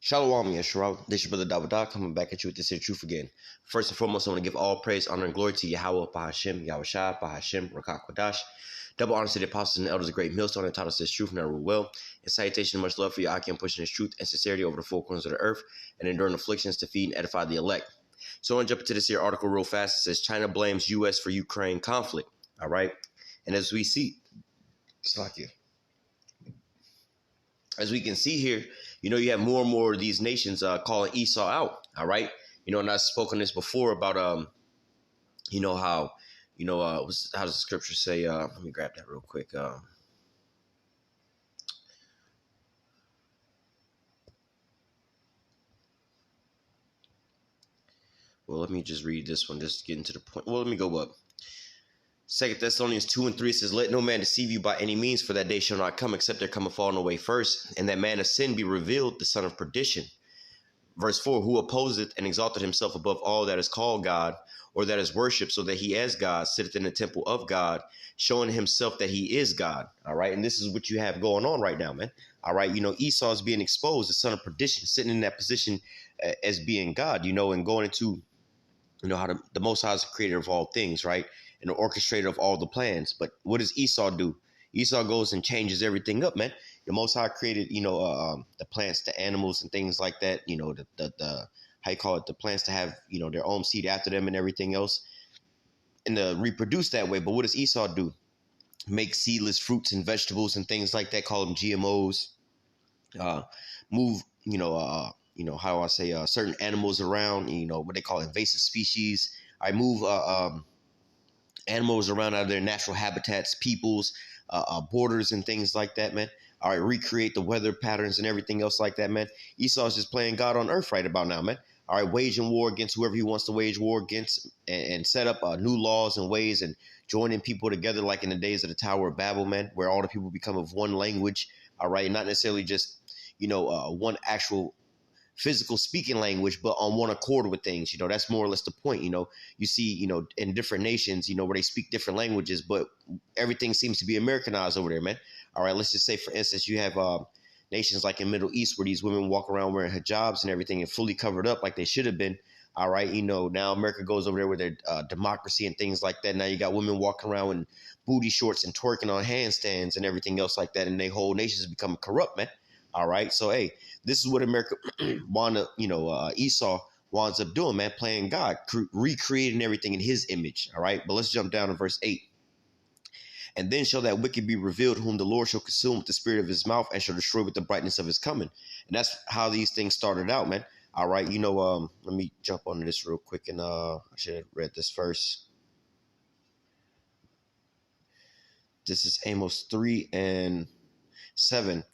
Shalom, Yeshua. This is your brother Dawadah coming back at you with this here truth again. First and foremost, I want to give all praise, honor, and glory to Yahweh, Bahashem, Yahushua, Bahashem, Rakak Kodash. Double honor to the apostles and elders of great millstone and taught us this truth and rule well. And salutation and much love for your Akim pushing this truth and sincerity over the four corners of the earth and enduring afflictions to feed and edify the elect. So I want to jump into this here article real fast. It says China blames U.S. for Ukraine conflict. All right. And as we see, as we can see here, you have more and more of these nations calling Esau out. All right. And I've spoken this before about, how does the scripture say? Let me grab that real quick. Well, let me just read this one, just getting to the point. Well, let me go up. 2 Thessalonians 2:3 says, "Let no man deceive you by any means, for that day shall not come, except there come a falling away first, and that man of sin be revealed, the son of perdition." Verse 4, "Who opposeth and exalted himself above all that is called God, or that is worshipped, so that he as God sitteth in the temple of God, showing himself that he is God." All right. And this is what you have going on right now, man. All right. Esau is being exposed, the son of perdition, sitting in that position as being God, and going into, how the Most High is the creator of all things, right? And the orchestrator of all the plans. But what does Esau do? Esau goes and changes everything up, man. The Most High created, the plants, the animals, and things like that. The how you call it, the plants to have, their own seed after them and everything else, and to reproduce that way. But what does Esau do? Make seedless fruits and vegetables and things like that. Call them GMOs. Move, how I say, certain animals around. What they call invasive species. I move animals around out of their natural habitats, peoples, borders, and things like that, man. All right, recreate the weather patterns and everything else like that, man. Esau is just playing God on earth right about now, man. All right, waging war against whoever he wants to wage war against, and set up new laws and ways and joining people together like in the days of the Tower of Babel, man, where all the people become of one language, all right, not necessarily just, one actual physical speaking language, but on one accord with things. That's more or less the point. You see, in different nations, where they speak different languages, but everything seems to be Americanized over there, man. All right, let's just say, for instance, you have nations like in Middle East where these women walk around wearing hijabs and everything and fully covered up like they should have been. All right, now America goes over there with their democracy and things like that. Now you got women walking around in booty shorts and twerking on handstands and everything else like that, and their whole nations become corrupt, man. All right, so hey, this is what America Esau winds up doing, man, playing God, recreating everything in his image. All right, but let's jump down to verse 8. "And then shall that wicked be revealed, whom the Lord shall consume with the spirit of his mouth, and shall destroy with the brightness of his coming." And that's how these things started out, man. All right, let me jump onto this real quick, and I should have read this first. This is Amos 3:7.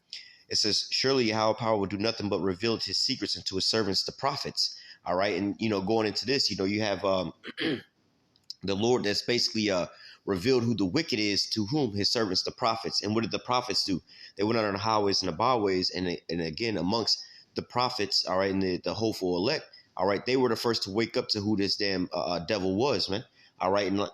It says, "Surely Yahweh power will do nothing but reveal his secrets unto his servants, the prophets." All right. And, going into this, you have the Lord that's basically revealed who the wicked is to whom? His servants, the prophets. And what did the prophets do? They went out on the highways and the byways. And again, amongst the prophets, all right, and the hopeful elect, all right, they were the first to wake up to who this damn devil was, man. All right. And,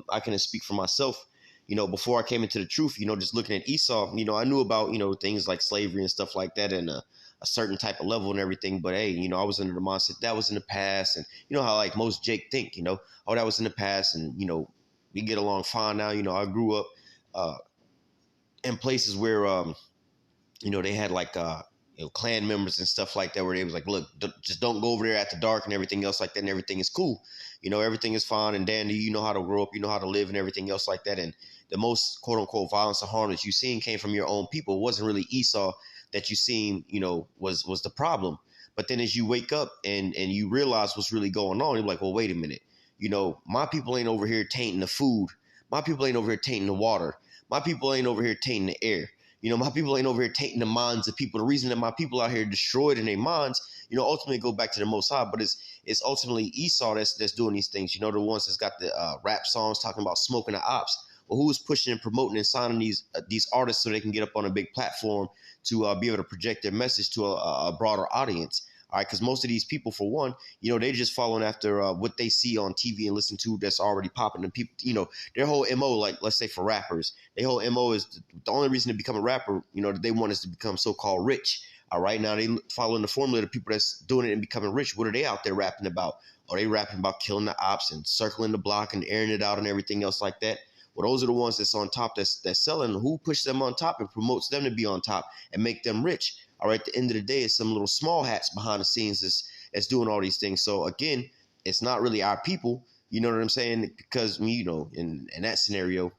I can speak for myself. Before I came into the truth, just looking at Esau, I knew about, things like slavery and stuff like that and a certain type of level and everything. But, hey, I was under the mindset that was in the past. And how like most Jake think, that was in the past. And, we get along fine now. I grew up in places where, they had like, clan members and stuff like that, where they was like, look, just don't go over there after dark and everything else like that. And everything is cool. Everything is fine and dandy. You know how to grow up, you know how to live and everything else like that. And the most quote unquote violence and harm that you seen came from your own people. It wasn't really Esau that you seen, was the problem. But then as you wake up and you realize what's really going on, you're like, well, wait a minute. My people ain't over here tainting the food. My people ain't over here tainting the water. My people ain't over here tainting the air. My people ain't over here tainting the minds of people. The reason that my people out here destroyed in their minds, ultimately go back to the Most High. But it's ultimately Esau that's doing these things. The ones that's got the rap songs talking about smoking the ops. Well, who's pushing and promoting and signing these artists so they can get up on a big platform to be able to project their message to a broader audience? All right, because most of these people, for one, they're just following after what they see on TV and listen to that's already popping. And people, their whole MO, like let's say for rappers, their whole MO is the only reason to become a rapper, that they want is to become so-called rich. All right, now they following the formula of the people that's doing it and becoming rich. What are they out there rapping about? Are they rapping about killing the ops and circling the block and airing it out and everything else like that? Well, those are the ones that's on top, that's selling. Who pushes them on top and promotes them to be on top and make them rich? All right, at the end of the day, it's some little small hats behind the scenes that's doing all these things. So again, it's not really our people. You know what I'm saying? Because in that scenario,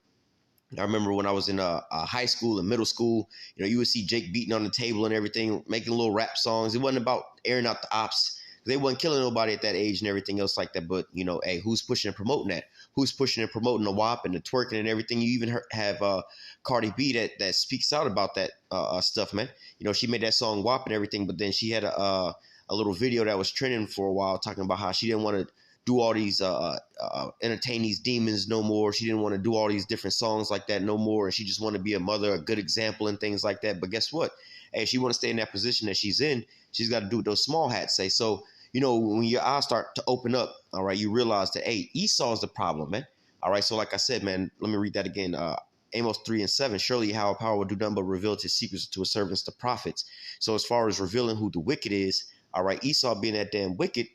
I remember when I was in high school and middle school, you would see Jake beating on the table and everything, making little rap songs. It wasn't about airing out the ops. They wasn't killing nobody at that age and everything else like that. But, hey, who's pushing and promoting that? Who's pushing and promoting the WAP and the twerking and everything? You even have Cardi B that speaks out about that stuff, man. She made that song WAP and everything, but then she had a little video that was trending for a while talking about how she didn't want to do all these entertain these demons no more. She didn't want to do all these different songs like that no more, and she just wanted to be a mother, a good example, and things like that. But guess what? Hey, if she want to stay in that position that she's in, she's got to do what those small hats say. So when your eyes start to open up, all right, you realize that, hey, Esau is the problem, man. All right, so like I said, man, let me read that again. Amos 3:7. Surely how power will do nothing but reveal his secrets to his servants, the prophets. So as far as revealing who the wicked is, all right, Esau being that damn wicked.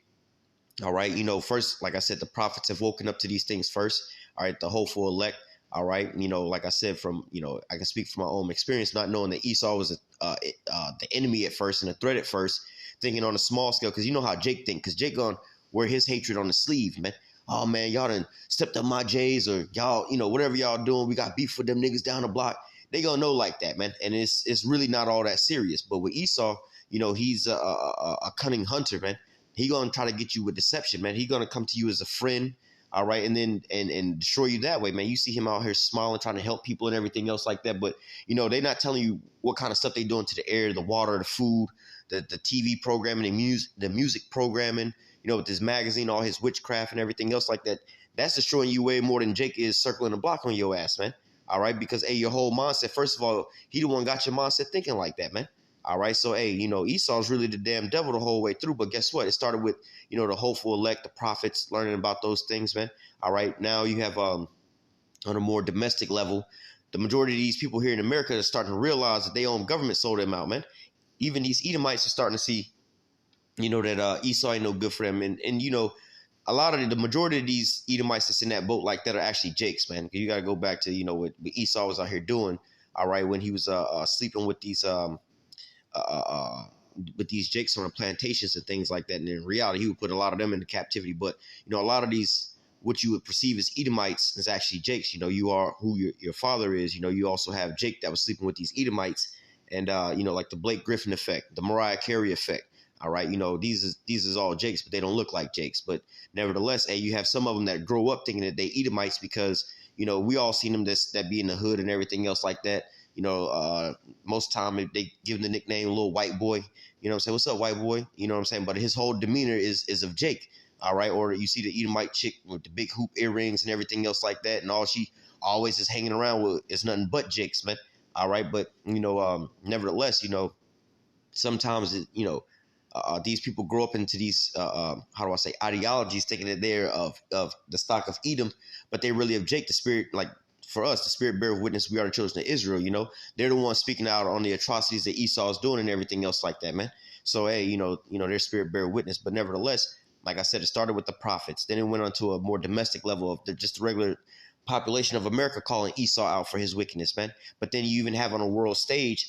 All right, first, like I said, the prophets have woken up to these things first. All right, the hopeful elect. All right, like I said, I can speak from my own experience, not knowing that Esau was the enemy at first and a threat at first, thinking on a small scale, because you know how Jake think, because Jake gonna wear his hatred on the sleeve, man. Oh man, y'all done stepped up my J's, or y'all, whatever y'all doing, we got beef with them niggas down the block. They gonna know like that, man, and it's really not all that serious. But with Esau, he's a cunning hunter, man. He gonna try to get you with deception, man. He gonna come to you as a friend, all right, and then and destroy you that way, man. You see him out here smiling, trying to help people and everything else like that, but they're not telling you what kind of stuff they doing to the air, the water, the food, the TV programming, the music programming, with this magazine, all his witchcraft and everything else like that. That's destroying you way more than Jake is circling the block on your ass, man. All right, because hey, your whole mindset. First of all, he the one got your mindset thinking like that, man. All right, so hey, Esau's really the damn devil the whole way through. But guess what? It started with the hopeful elect, the prophets, learning about those things, man. All right, now you have on a more domestic level, the majority of these people here in America are starting to realize that their own government sold them out, man. Even these Edomites are starting to see, that Esau ain't no good for them, and a lot of the majority of these Edomites that's in that boat like that are actually Jakes, man. You got to go back to what Esau was out here doing. All right, when he was sleeping with these Jakes on the plantations and things like that. And in reality, he would put a lot of them into captivity. But, a lot of these, what you would perceive as Edomites is actually Jakes. You are who your father is. You also have Jake that was sleeping with these Edomites. And, like the Blake Griffin effect, the Mariah Carey effect. All right. These is all Jakes, but they don't look like Jakes. But nevertheless, hey, you have some of them that grow up thinking that they Edomites because, we all seen them that be in the hood and everything else like that. Most time they give him the nickname little white boy, what I'm saying? What's up, white boy? You know what I'm saying? But his whole demeanor is of Jake. All right. Or you see the Edomite chick with the big hoop earrings and everything else like that. And all she always is hanging around with is nothing but Jakes, man. All right. But, nevertheless, sometimes, these people grow up into these, ideologies, thinking that they're of the stock of Edom, but they really of Jake, the spirit, like, for us, the spirit bear witness, we are the children of Israel, They're the ones speaking out on the atrocities that Esau is doing and everything else like that, man. So, hey, their spirit bear witness. But nevertheless, like I said, it started with the prophets. Then it went on to a more domestic level of just the regular population of America calling Esau out for his wickedness, man. But then you even have on a world stage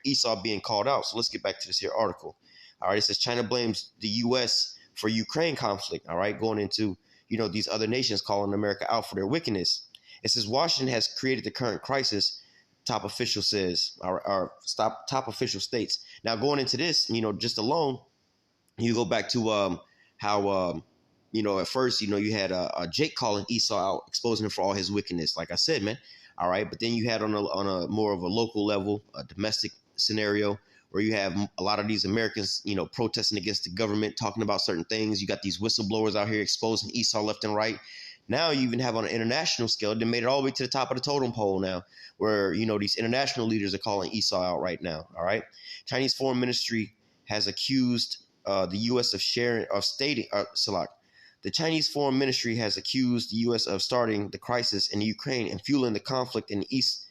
Esau being called out. So let's get back to this here article. All right, it says China blames the U.S. for Ukraine conflict. All right, going into, these other nations calling America out for their wickedness. It says Washington has created the current crisis, top official says, or top official states. Now, going into this, just alone, you go back to how, at first, you had Jake calling Esau out, exposing him for all his wickedness, like I said, man. All right, but then you had on a more of a local level, a domestic scenario, where you have a lot of these Americans, protesting against the government, talking about certain things. You got these whistleblowers out here exposing Esau left and right. Now you even have on an international scale, they made it all the way to the top of the totem pole now, where, these international leaders are calling Esau out right now. All right. Chinese Foreign Ministry has accused the U.S. The Chinese Foreign Ministry has accused the U.S. of starting the crisis in Ukraine and fueling the conflict in East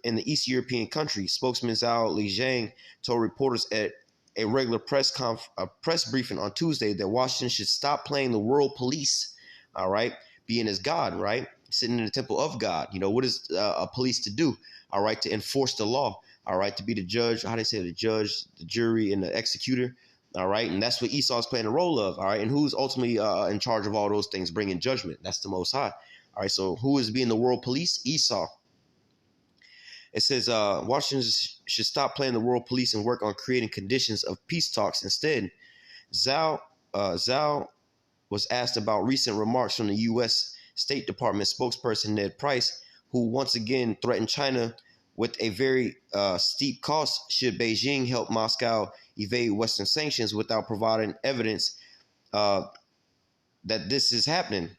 in the East European country. Spokesman Zhao Lijiang told reporters at a regular press briefing on Tuesday that Washington should stop playing the world police, all right, being as God, right, sitting in the temple of God. What is a police to do? All right, to enforce the law, all right, to be the judge, how they say the judge, the jury, and the executor, all right, and that's what Esau's playing the role of, all right, and who's ultimately in charge of all those things, bringing judgment? That's the Most High, all right, so who is being the world police? Esau. It says Washington should stop playing the world police and work on creating conditions of peace talks. Instead, Zhao was asked about recent remarks from the U.S. State Department spokesperson Ned Price, who once again threatened China with a very steep cost should Beijing help Moscow evade Western sanctions without providing evidence that this is happening.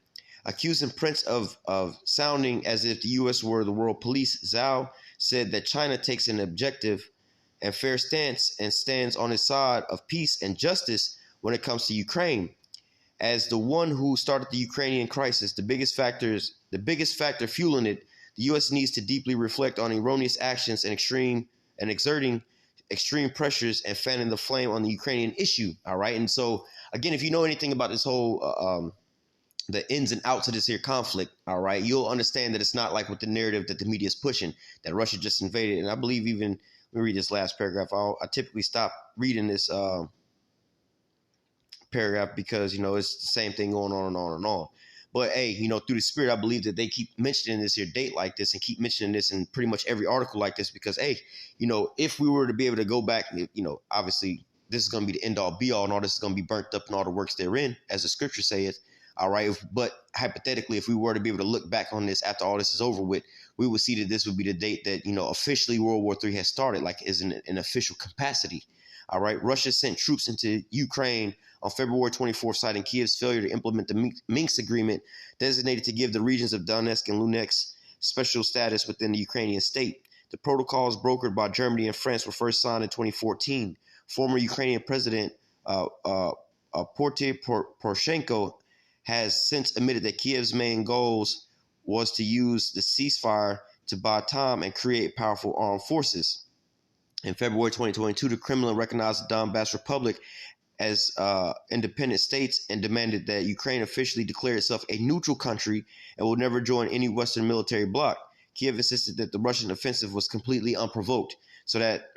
Accusing Prince of sounding as if the U.S. were the world police, Zhao said that China takes an objective and fair stance and stands on its side of peace and justice when it comes to Ukraine. As the one who started the Ukrainian crisis, the biggest factor fueling it, the U.S. needs to deeply reflect on erroneous actions and exerting extreme pressures and fanning the flame on the Ukrainian issue. All right, and so again, if you know anything about this whole the ins and outs of this here conflict, all right, you'll understand that it's not like with the narrative that the media is pushing, that Russia just invaded. And I believe even, let me read this last paragraph. I typically stop reading this paragraph because, it's the same thing going on and on and on. But hey, through the spirit, I believe that they keep mentioning this here date like this and keep mentioning this in pretty much every article like this because, hey, if we were to be able to go back, obviously this is going to be the end all be all and all this is going to be burnt up in all the works therein, as the scripture says. All right. But hypothetically, if we were to be able to look back on this after all this is over with, we would see that this would be the date that, officially World War III has started, like is in an official capacity. All right. Russia sent troops into Ukraine on February 24th, citing Kiev's failure to implement the Minsk agreement designated to give the regions of Donetsk and Luhansk special status within the Ukrainian state. The protocols brokered by Germany and France were first signed in 2014. Former Ukrainian President Poroshenko has since admitted that Kiev's main goals was to use the ceasefire to buy time and create powerful armed forces. In February 2022, the Kremlin recognized the Donbass Republic as independent states and demanded that Ukraine officially declare itself a neutral country and will never join any Western military bloc. Kiev insisted that the Russian offensive was completely unprovoked. So that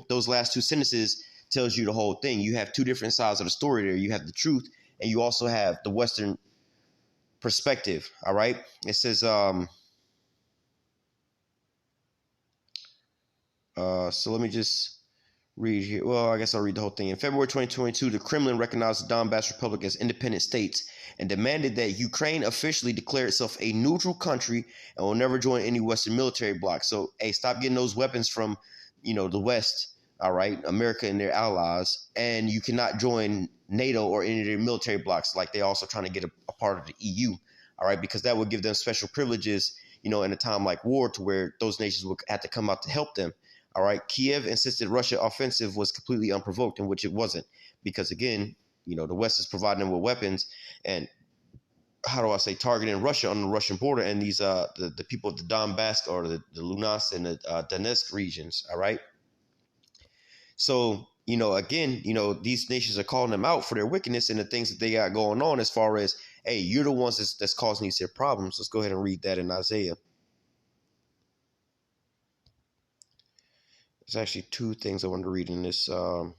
those last two sentences tells you the whole thing. You have two different sides of the story there. You have the truth, and you also have the Western perspective. All right. It says, so let me just read here. Well, I guess I'll read the whole thing. In February 2022, the Kremlin recognized the Donbass Republic as independent states and demanded that Ukraine officially declare itself a neutral country and will never join any Western military bloc. So, hey, stop getting those weapons from, the West. All right, America and their allies, and you cannot join NATO or any of their military blocs like they also trying to get a part of the EU. All right, because that would give them special privileges, in a time like war to where those nations would have to come out to help them. All right, Kiev insisted Russia offensive was completely unprovoked, in which it wasn't, because again, the West is providing them with weapons and targeting Russia on the Russian border and these the people of the Donbass or the Luhansk and the Donetsk regions. All right. So, again, these nations are calling them out for their wickedness and the things that they got going on as far as, hey, you're the ones that's causing these here problems. Let's go ahead and read that in Isaiah. There's actually two things I want to read in this. Or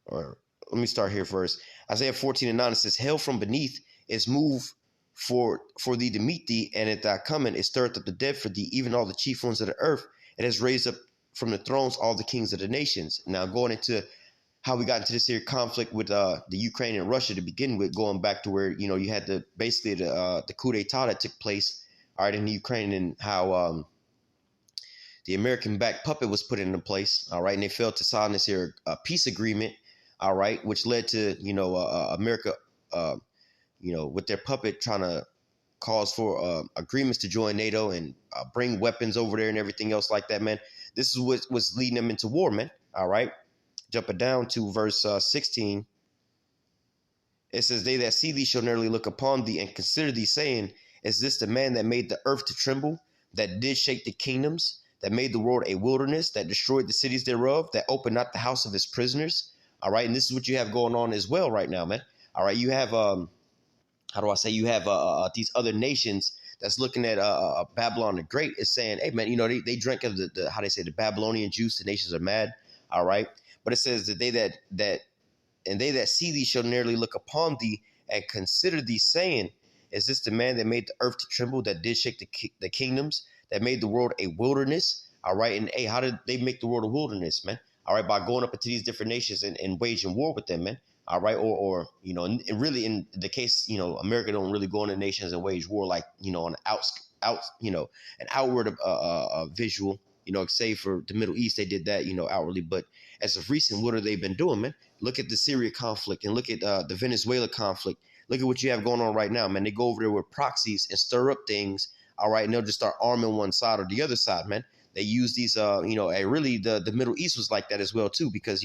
let me start here first. Isaiah 14:9, it says, "Hell from beneath is moved for thee to meet thee, and at thy coming it stirreth up the dead for thee, even all the chief ones of the earth. It has raised up from the thrones all the kings of the nations." Now, going into how we got into this here conflict with the Ukraine and Russia to begin with, going back to where you had the coup d'etat that took place, all right, in the Ukraine, and how the American-backed puppet was put into place, all right, and they failed to sign this here peace agreement, all right, which led to America, with their puppet trying to cause for agreements to join NATO and bring weapons over there and everything else like that, man. This is what was leading them into war, man. All right. Jumping down to verse 16. It says, "They that see thee shall nearly look upon thee and consider thee, saying, Is this the man that made the earth to tremble? that did shake the kingdoms, that made the world a wilderness, that destroyed the cities thereof, that opened not the house of his prisoners. All right, and this is what you have going on as well right now, man. All right, you have how do I say? You have these other nations that's looking at Babylon the Great is saying, hey man, they drank of the how they say the Babylonian juice. The nations are mad. All right, but it says that they that see thee shall nearly look upon thee and consider thee, saying, is this the man that made the earth to tremble, that did shake the kingdoms, that made the world a wilderness? All right, and hey, how did they make the world a wilderness, man? All right, by going up into these different nations and waging war with them, man. All right, or and really in the case, America don't really go into nations and wage war like on an outward visual. Say for the Middle East, they did that, outwardly. But as of recent, what have they been doing, man? Look at the Syria conflict and look at the Venezuela conflict. Look at what you have going on right now, man. They go over there with proxies and stir up things, all right, and they'll just start arming one side or the other side, man. They use these, really the Middle East was like that as well, too, because,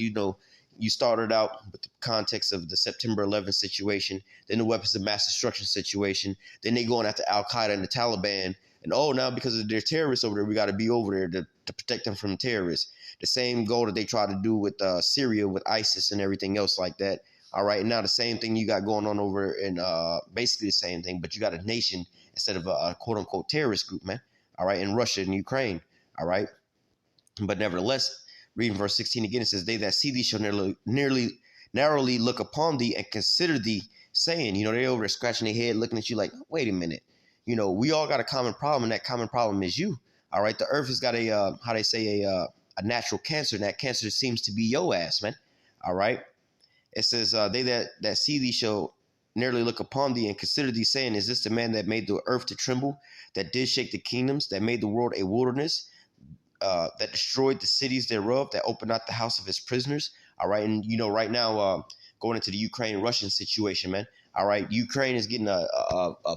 you started out with the context of the September 11th situation, then the weapons of mass destruction situation, then they going after Al-Qaeda and the Taliban, and now because of their terrorists over there, we got to be over there to protect them from terrorists. The same goal that they try to do with Syria, with ISIS and everything else like that. All right, and now the same thing you got going on over in basically the same thing, but you got a nation instead of a quote-unquote terrorist group, man. All right, in Russia and Ukraine. All right, but nevertheless, reading verse 16 again, it says, they that see thee shall narrowly look upon thee and consider thee, saying, they over there scratching their head, looking at you like, wait a minute. We all got a common problem, and that common problem is you. All right, the earth has got a natural cancer, and that cancer seems to be your ass, man. All right. It says, they that see thee shall nearly look upon thee and consider thee, saying, is this the man that made the earth to tremble, that did shake the kingdoms, that made the world a wilderness, that destroyed the cities thereof, that opened not the house of his prisoners? All right, and right now, going into the Ukraine-Russian situation, man. All right, Ukraine is getting a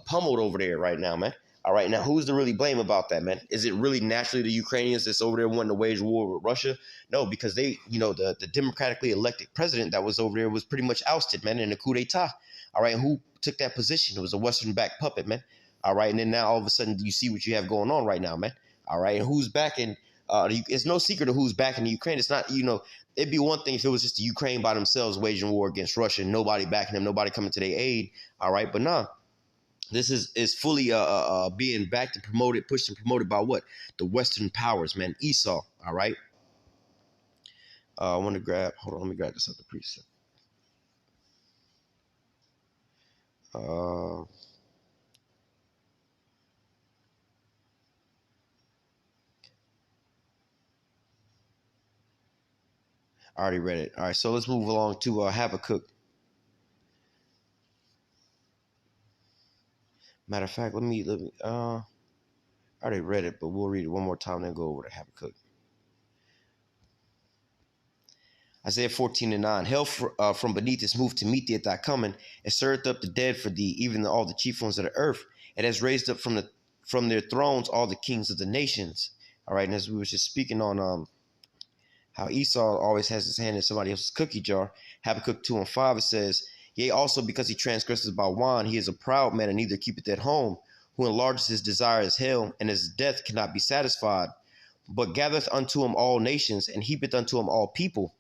pummeled over there right now, man. All right, now who's to really blame about that, man? Is it really naturally the Ukrainians that's over there wanting to wage war with Russia? No, because they, the democratically elected president that was over there was pretty much ousted, man, in a coup d'etat. All right, and who took that position? It was a Western-backed puppet, man. All right, and then now all of a sudden you see what you have going on right now, man. All right, and who's backing? It's no secret of who's backing Ukraine. It's not, it'd be one thing if it was just the Ukraine by themselves waging war against Russia, and nobody backing them, nobody coming to their aid. All right, but nah. This is fully being backed and promoted, pushed and promoted by what? The Western powers, man. Esau, all right? I want to hold on, let me grab this other precept. I already read it. All right, so let's move along to Habakkuk. Matter of fact, let me I already read it, but we'll read it one more time and then go over to Habakkuk. Isaiah 14:9. Hell from beneath is moved to meet thee at thy coming. It stirreth up the dead for thee, even all the chief ones of the earth. It has raised up from their thrones all the kings of the nations. All right, and as we were just speaking on how Esau always has his hand in somebody else's cookie jar. Habakkuk 2:5, it says, yea, also because he transgresses by wine, he is a proud man and neither keepeth at home, who enlarges his desire as hell, and his death cannot be satisfied, but gathereth unto him all nations, and heapeth unto him all people.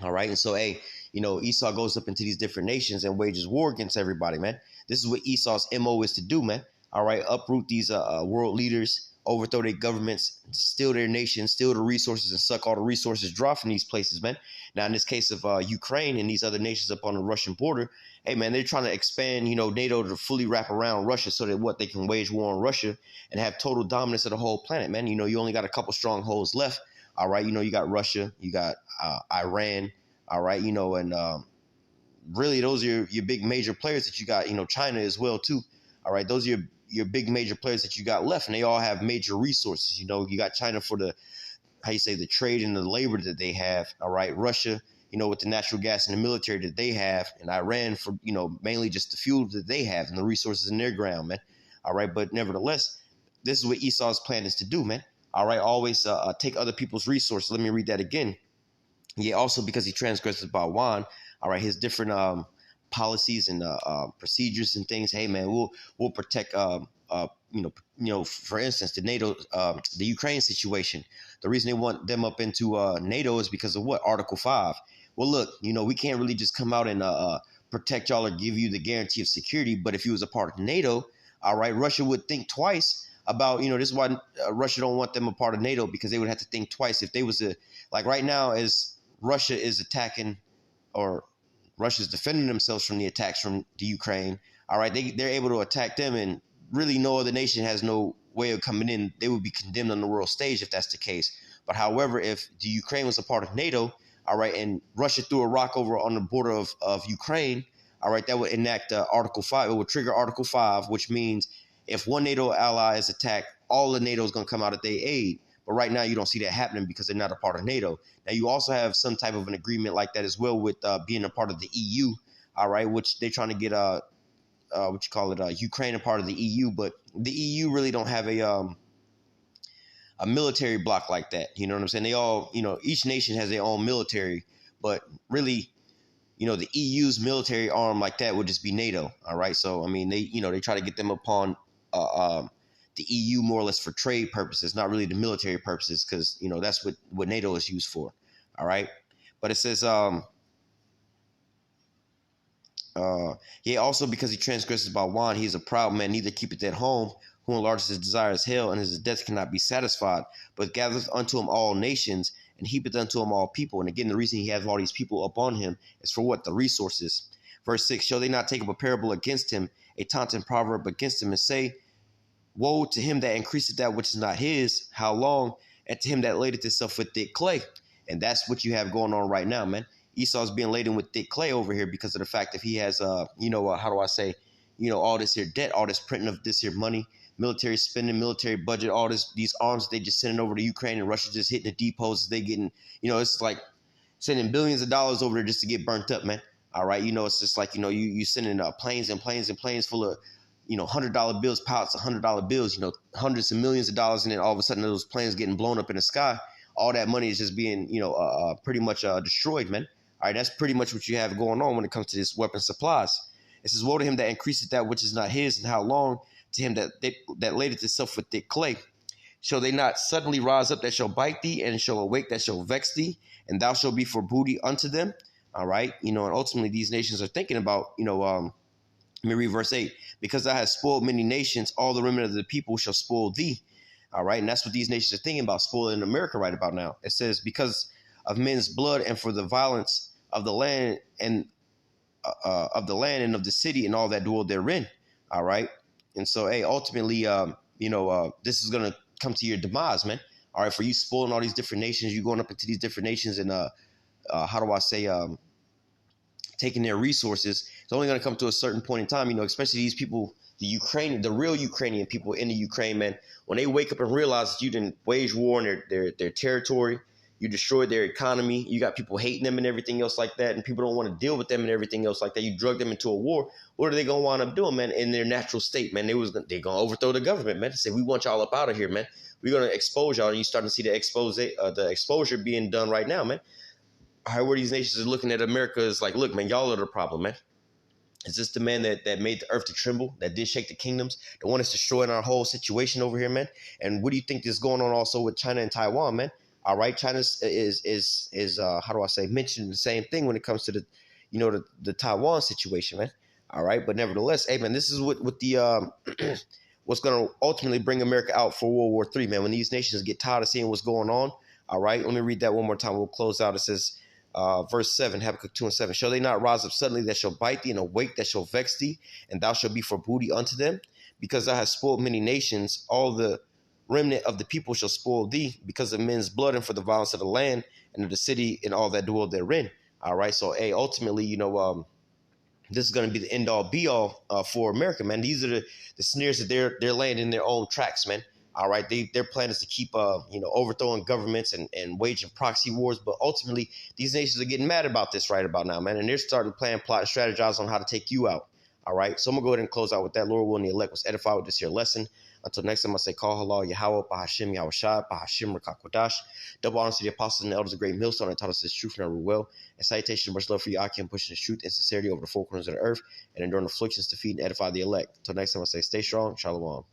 All right, and so, hey, Esau goes up into these different nations and wages war against everybody, man. This is what Esau's MO is to do, man. All right, uproot these world leaders, overthrow their governments, steal their nations, steal the resources, and suck all the resources draw from these places, man. Now, in this case of Ukraine and these other nations up on the Russian border, hey, man, they're trying to expand, NATO to fully wrap around Russia so that they can wage war on Russia and have total dominance of the whole planet, man. You only got a couple strongholds left, all right? You got Russia, you got Iran, all right? And really those are your big major players that you got, China as well, too, all right? Those are your big major players that you got left, and they all have major resources. You got China for the trade and the labor that they have. All right, Russia, with the natural gas and the military that they have, and Iran for mainly just the fuel that they have and the resources in their ground, man. All right, but nevertheless, this is what Esau's plan is to do, man. All right, always take other people's resources. Let me read that again. Yeah, also because he transgresses by wine. All right, his different policies and procedures and things. Hey, man, we'll protect for instance, the Ukraine situation. The reason they want them up into NATO is because of what? Article 5. Well, look, we can't really just come out and protect y'all or give you the guarantee of security. But if you was a part of NATO, all right, Russia would think twice about, this is why Russia don't want them a part of NATO, because they would have to think twice if they was like right now, as Russia is attacking, or Russia's defending themselves from the attacks from the Ukraine. All right, they're able to attack them, and really no other nation has no way of coming in. They would be condemned on the world stage if that's the case. But however, if the Ukraine was a part of NATO, all right, and Russia threw a rock over on the border of Ukraine, all right, that would enact Article 5. It would trigger Article 5, which means if one NATO ally is attacked, all of NATO is going to come out at their aid. But right now, you don't see that happening because they're not a part of NATO. Now, you also have some type of an agreement like that as well with being a part of the EU, all right, which they're trying to get Ukraine a part of the EU. But the EU really don't have a military bloc like that. You know what I'm saying? They all, each nation has their own military, but really, the EU's military arm like that would just be NATO. All right. So, I mean, they try to get them upon the EU more or less for trade purposes, not really the military purposes, because, that's what NATO is used for. All right. But it says, also because he transgresses by wine, he is a proud man, neither keepeth at home, who enlarges his desire as hell, and his death cannot be satisfied, but gathereth unto him all nations, and heapeth unto him all people. And again, the reason he has all these people upon him is for what? The resources. Verse 6, shall they not take up a parable against him, a taunting proverb against him, and say, woe to him that increaseth that which is not his, how long? And to him that ladeth himself with thick clay. And that's what you have going on right now, man. Esau's being laden with thick clay over here because of the fact that he has, all this here debt, all this printing of this here money, military spending, military budget, all these arms that they just sending over to Ukraine, and Russia just hitting the depots. They getting, it's like sending billions of dollars over there just to get burnt up, man. All right, it's just like, you sending planes and planes and planes full of, $100 bills, pallets of $100 bills, hundreds of millions of dollars, and then all of a sudden those planes getting blown up in the sky. All that money is just being, pretty much destroyed, man. All right, that's pretty much what you have going on when it comes to this weapon supplies. It says, woe to him that increaseth that which is not his, and how long? To him that ladeth himself with thick clay. Shall they not suddenly rise up that shall bite thee, and shall awake that shall vex thee, and thou shalt be for booty unto them? All right, and ultimately these nations are thinking about, let me read verse 8. Because thou hast spoiled many nations, all the remnant of the people shall spoil thee. All right, and that's what these nations are thinking about, spoiling America right about now. It says, because of men's blood and for the violence of the land and of the city and all that dwell therein. All right. And so, hey, ultimately, this is going to come to your demise, man. All right. For you spoiling all these different nations, you going up into these different nations and, taking their resources. It's only going to come to a certain point in time, especially these people, the real Ukrainian people in the Ukraine, man, when they wake up and realize that you didn't wage war on their territory, you destroyed their economy, you got people hating them and everything else like that, and people don't want to deal with them and everything else like that. You drug them into a war. What are they going to wind up doing, man, in their natural state, man? They're going to overthrow the government, man. They say, we want y'all up out of here, man. We're going to expose y'all, and you're starting to see the exposure being done right now, man. All right, where these nations are looking at America is like, look, man, y'all are the problem, man. Is this the man that made the earth to tremble, that did shake the kingdoms, the one that's destroying our whole situation over here, man? And what do you think is going on also with China and Taiwan, man? All right, China is mentioning the same thing when it comes to the Taiwan situation, man. All right, but nevertheless, hey, man, this is what the what's going to ultimately bring America out for World War III, man. When these nations get tired of seeing what's going on. All right, let me read that one more time. We'll close out. It says, verse 7, Habakkuk 2 and 7. Shall they not rise up suddenly that shall bite thee, and awake that shall vex thee, and thou shalt be for booty unto them? Because thou hast spoiled many nations, all the remnant of the people shall spoil thee, because of men's blood and for the violence of the land and of the city and all that dwell therein. All right, so hey, ultimately, this is going to be the end all be all for America, man. These are the snares that they're laying in their own tracks, man. All right, their plan is to keep overthrowing governments and waging proxy wars, but ultimately these nations are getting mad about this right about now, man, and they're starting to plan, plot, and strategize on how to take you out. All right, so I'm gonna go ahead and close out with that. Lord willing, the elect was edified with this here lesson. Until next time, I say, call halal Yahweh, Bahashim Yahushai, Bahashim Rakakwadash. Double honors to the apostles and the elders of great millstone that taught us this truth and our well. And salutation and much love for you, Akim, pushing this truth and sincerity over the four corners of the earth and enduring afflictions to feed and edify the elect. Until next time, I say, stay strong. Shalom.